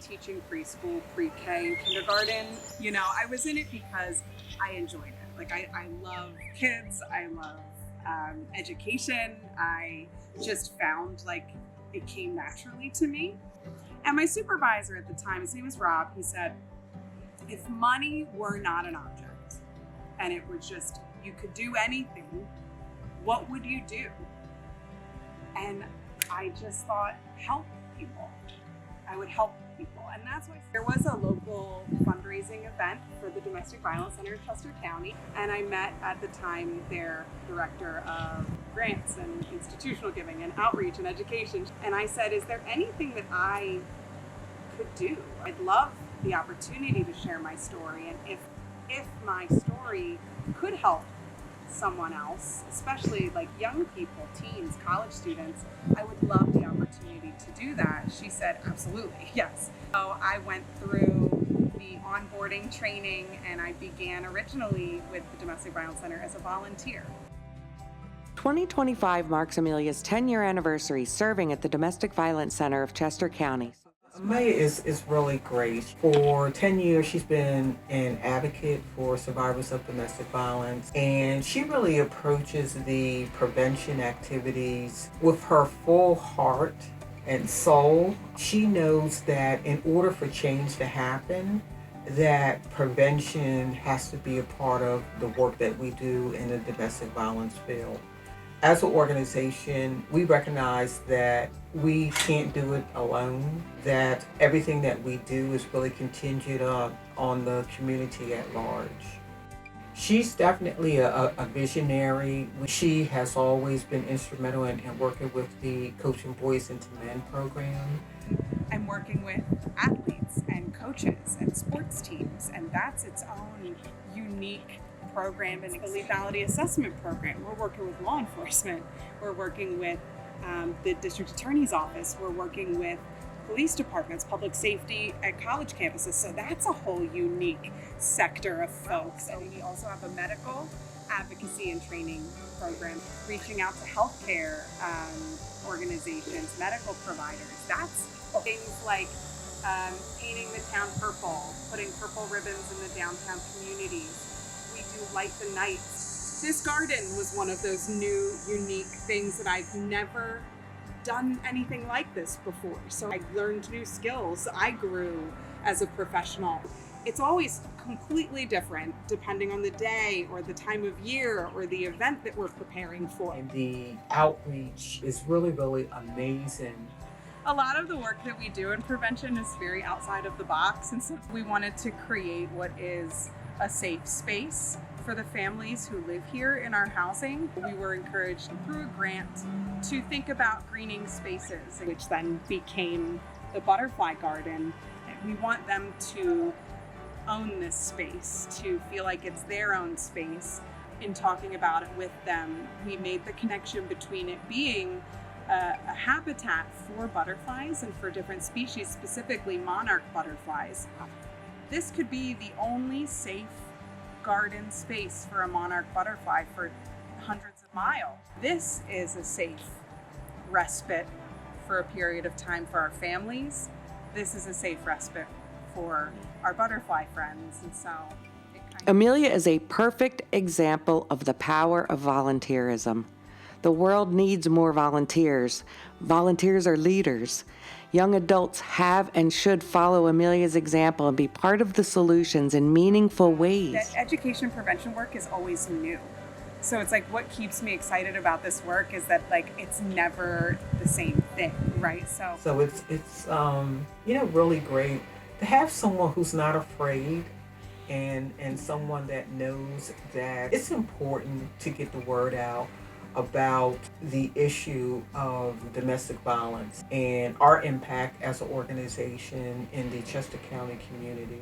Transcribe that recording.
teaching preschool, pre-K, and kindergarten. You know, I was in it because I enjoyed it. Like, I love kids, I love education. I just found like it came naturally to me. And my supervisor at the time, his name was Rob, he said, if money were not an object and it was just, you could do anything, what would you do? And I just thought, help people. I would help people. And that's why there was a local fundraising event for the Domestic Violence Center in Chester County. And I met at the time their director of grants and institutional giving and outreach and education. And I said, is there anything that I could do? I'd love the opportunity to share my story. And if my story could help someone else, especially like young people, teens, college students, I would love the opportunity to do that. She said, absolutely, yes. So I went through the onboarding training and I began originally with the Domestic Violence Center as a volunteer. 2025 marks Amelia's 10-year anniversary serving at the Domestic Violence Center of Chester County. Amelia is really great. For 10 years, she's been an advocate for survivors of domestic violence, and she really approaches the prevention activities with her full heart and soul. She knows that in order for change to happen, that prevention has to be a part of the work that we do in the domestic violence field. As an organization, we recognize that we can't do it alone, that everything that we do is really contingent on the community at large. She's definitely a visionary. She has always been instrumental in working with the Coaching Boys into Men program. I'm working with athletes and coaches and sports teams, and that's its own unique program and the lethality assessment program. We're working with law enforcement. We're working with the district attorney's office. We're working with police departments, public safety at college campuses. So that's a whole unique sector of folks. And we also have a medical advocacy and training program, reaching out to healthcare organizations, medical providers. That's things like painting the town purple, putting purple ribbons in the downtown communities. We do light the nights. This garden was one of those new, unique things that I've never done anything like this before. So I learned new skills. I grew as a professional. It's always completely different depending on the day or the time of year or the event that we're preparing for. And the outreach is really, really amazing. A lot of the work that we do in prevention is very outside of the box. And so we wanted to create what is a safe space for the families who live here in our housing. We were encouraged through a grant to think about greening spaces, which then became the butterfly garden. We want them to own this space, to feel like it's their own space. In talking about it with them, we made the connection between it being a habitat for butterflies and for different species, specifically monarch butterflies. This could be the only safe garden space for a monarch butterfly for hundreds of miles. This is a safe respite for a period of time for our families. This is a safe respite for our butterfly friends. And so Amelia is a perfect example of the power of volunteerism. The world needs more volunteers. Volunteers are leaders. Young adults have and should follow Amelia's example and be part of the solutions in meaningful ways. That education and prevention work is always new. So it's like what keeps me excited about this work is that like it's never the same thing, right? So it's really great to have someone who's not afraid and someone that knows that it's important to get the word out about the issue of domestic violence and our impact as an organization in the Chester County community.